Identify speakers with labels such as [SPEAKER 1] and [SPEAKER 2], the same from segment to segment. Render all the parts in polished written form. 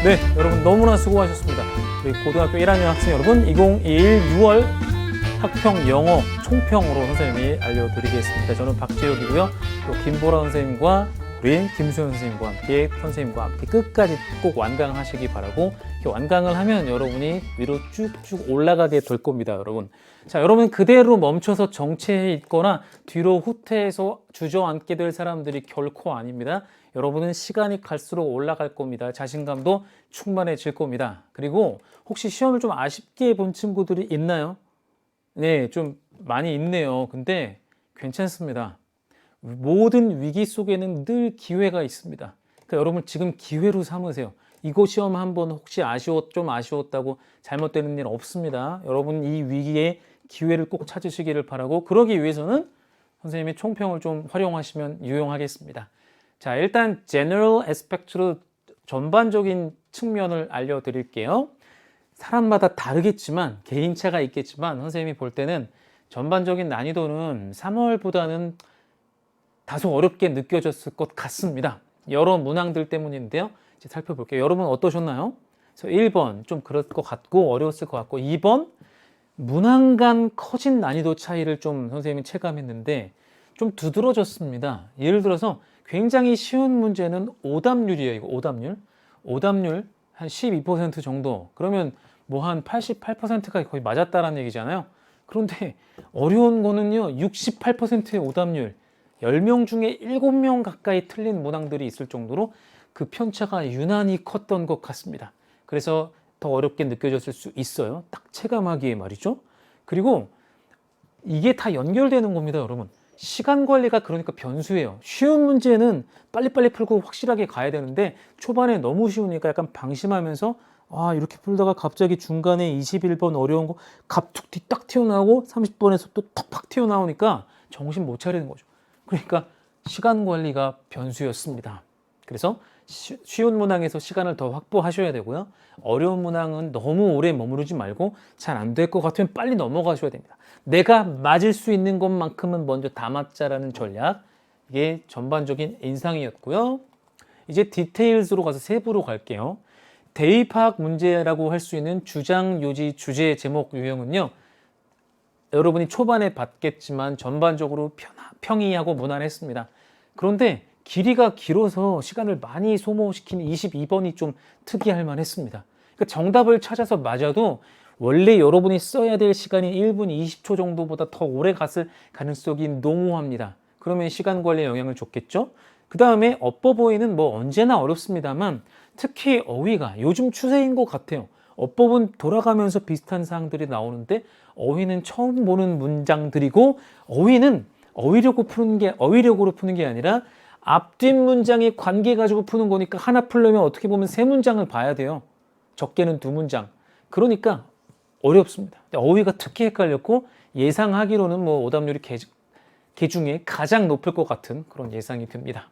[SPEAKER 1] 네, 여러분 너무나 수고하셨습니다. 우리 고등학교 1학년 학생 여러분, 2021 6월 학평 영어 총평으로 선생님이 알려드리겠습니다. 저는 박재혁이고요. 또 김보라 선생님과 우리 김수현 선생님과 함께 끝까지 꼭 완강하시기 바라고, 이렇게 완강을 하면 여러분이 위로 쭉쭉 올라가게 될 겁니다, 여러분. 자, 여러분 그대로 멈춰서 정체해 있거나 뒤로 후퇴해서 주저앉게 될 사람들이 결코 아닙니다. 여러분은 시간이 갈수록 올라갈 겁니다. 자신감도 충만해질 겁니다. 그리고 혹시 시험을 좀 아쉽게 본 친구들이 있나요? 네, 좀 많이 있네요. 근데 괜찮습니다. 모든 위기 속에는 늘 기회가 있습니다. 그러니까 여러분 지금 기회로 삼으세요. 이거 시험 한번 혹시 좀 아쉬웠다고 잘못되는 일 없습니다. 여러분 이 위기에 기회를 꼭 찾으시기를 바라고, 그러기 위해서는 선생님의 총평을 좀 활용하시면 유용하겠습니다. 자, 일단 general aspect로 전반적인 측면을 알려드릴게요. 사람마다 다르겠지만, 개인차가 있겠지만 선생님이 볼 때는 전반적인 난이도는 3월보다는 다소 어렵게 느껴졌을 것 같습니다. 여러 문항들 때문인데요. 이제 살펴볼게요. 여러분 어떠셨나요? 그래서 1번 좀 그럴 것 같고 어려웠을 것 같고, 2번 문항 간 커진 난이도 차이를 좀 선생님이 체감했는데 좀 두드러졌습니다. 예를 들어서 굉장히 쉬운 문제는 오답률이에요. 이거 오답률 한 12% 정도. 그러면 뭐 한 88%가 거의 맞았다라는 얘기잖아요. 그런데 어려운 거는요, 68%의 오답률, 10명 중에 7명 가까이 틀린 문항들이 있을 정도로 그 편차가 유난히 컸던 것 같습니다. 그래서 더 어렵게 느껴졌을 수 있어요. 딱 체감하기에 말이죠. 그리고 이게 다 연결되는 겁니다, 여러분. 시간 관리가 그러니까 변수예요. 쉬운 문제는 빨리빨리 풀고 확실하게 가야 되는데, 초반에 너무 쉬우니까 약간 방심하면서 이렇게 풀다가 갑자기 중간에 21번 어려운 거 갑툭튀 딱 튀어나오고 30번에서 또 턱팍 튀어나오니까 정신 못 차리는 거죠. 그러니까 시간 관리가 변수였습니다. 그래서 쉬운 문항에서 시간을 더 확보하셔야 되고요. 어려운 문항은 너무 오래 머무르지 말고 잘 안 될 것 같으면 빨리 넘어가셔야 됩니다. 내가 맞을 수 있는 것만큼은 먼저 다 맞자라는 전략, 이게 전반적인 인상이었고요. 이제 디테일즈로 가서 세부로 갈게요. 대입 파악 문제라고 할 수 있는 주장, 요지, 주제, 제목 유형은요, 여러분이 초반에 봤겠지만 전반적으로 평이하고 무난했습니다. 그런데 길이가 길어서 시간을 많이 소모시키는 22번이 좀 특이할 만했습니다. 그러니까 정답을 찾아서 맞아도 원래 여러분이 써야 될 시간이 1분 20초 정도보다 더 오래 갔을 가능성이 농후합니다. 그러면 시간 관리에 영향을 줬겠죠? 그 다음에 어법어휘는 뭐 언제나 어렵습니다만 특히 어휘가 요즘 추세인 것 같아요. 어법은 돌아가면서 비슷한 사항들이 나오는데 어휘는 처음 보는 문장들이고, 어휘는 어휘력으로 푸는 게 아니라 앞뒷 문장의 관계 가지고 푸는 거니까 하나 풀려면 어떻게 보면 3문장을 봐야 돼요. 적게는 2문장. 그러니까 어렵습니다. 어휘가 특히 헷갈렸고, 예상하기로는 뭐 오답률이 개 중에 가장 높을 것 같은 그런 예상이 듭니다.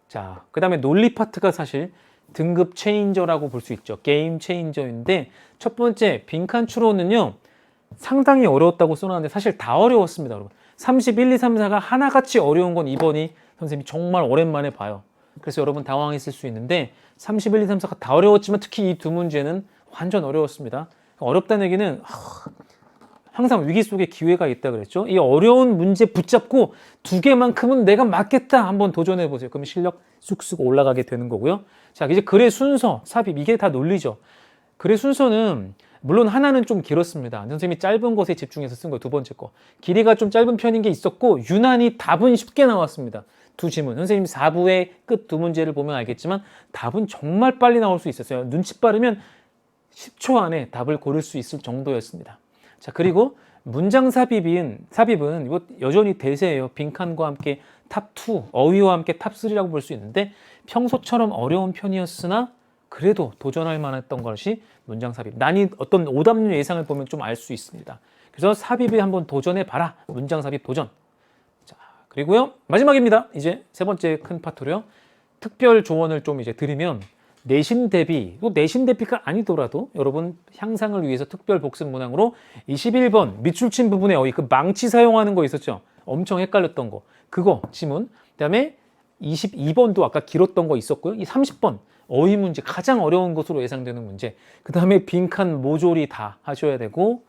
[SPEAKER 1] 자, 그 다음에 논리 파트가 사실 등급 체인저라고 볼 수 있죠. 게임 체인저인데, 첫 번째 빈칸 추론은요 상당히 어려웠다고 써놨는데 사실 다 어려웠습니다, 여러분. 31, 2, 3, 4가 하나같이 어려운 건 이번이 선생님이 정말 오랜만에 봐요. 그래서 여러분 당황했을 수 있는데 31, 2, 3, 4가 다 어려웠지만 특히 이 두 문제는 완전 어려웠습니다. 어렵다는 얘기는 항상 위기 속에 기회가 있다 그랬죠. 이 어려운 문제 붙잡고 2개만큼은 내가 맞겠다 한번 도전해 보세요. 그럼 실력 쑥쑥 올라가게 되는 거고요. 자, 이제 글의 순서, 삽입, 이게 다 논리죠. 글의 순서는 물론 하나는 좀 길었습니다. 선생님이 짧은 것에 집중해서 쓴 거, 두 번째 거. 길이가 좀 짧은 편인 게 있었고, 유난히 답은 쉽게 나왔습니다. 두 지문. 선생님 4부의 끝 2문제를 보면 알겠지만 답은 정말 빨리 나올 수 있었어요. 눈치 빠르면 10초 안에 답을 고를 수 있을 정도였습니다. 자, 그리고 문장 삽입은 이거 여전히 대세예요. 빈칸과 함께 탑2, 어휘와 함께 탑3라고 볼 수 있는데, 평소처럼 어려운 편이었으나 그래도 도전할 만했던 것이 문장 삽입. 어떤 오답률 예상을 보면 좀 알 수 있습니다. 그래서 삽입에 한번 도전해봐라. 문장 삽입 도전. 자, 그리고요, 마지막입니다. 이제 세 번째 큰 파트로요. 특별 조언을 좀 이제 드리면, 내신 대비, 또 내신 대비가 아니더라도 여러분 향상을 위해서 특별 복습 문항으로 21번 밑줄 친 부분에 어휘, 그 망치 사용하는 거 있었죠? 엄청 헷갈렸던 거. 그거 지문. 그다음에 22번도 아까 길었던 거 있었고요. 이 30번 어휘 문제, 가장 어려운 것으로 예상되는 문제. 그 다음에 빈칸 모조리 다 하셔야 되고,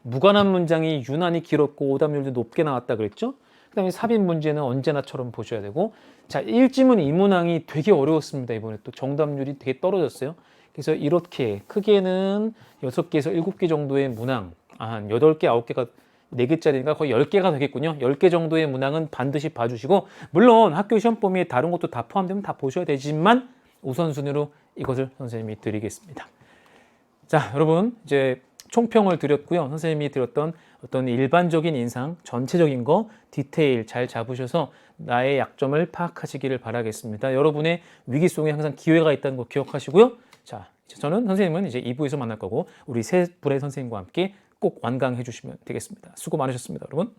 [SPEAKER 1] 무관한 문장이 유난히 길었고 오답률도 높게 나왔다 그랬죠? 그 다음에 삽입 문제는 언제나처럼 보셔야 되고, 자, 1지문 2문항이 되게 어려웠습니다. 이번에 또 정답률이 되게 떨어졌어요. 그래서 이렇게 크게는 6개에서 7개 정도의 문항, 한 8개, 9개가 4개짜리니까 거의 10개가 되겠군요. 10개 정도의 문항은 반드시 봐주시고, 물론 학교 시험 범위에 다른 것도 다 포함되면 다 보셔야 되지만 우선순위로 이것을 선생님이 드리겠습니다. 자, 여러분 이제 총평을 드렸고요. 선생님이 드렸던 어떤 일반적인 인상, 전체적인 거 디테일 잘 잡으셔서 나의 약점을 파악하시기를 바라겠습니다. 여러분의 위기 속에 항상 기회가 있다는 거 기억하시고요. 자, 저는 선생님은 이제 2부에서 만날 거고, 우리 세 분의 선생님과 함께 꼭 완강해 주시면 되겠습니다. 수고 많으셨습니다, 여러분.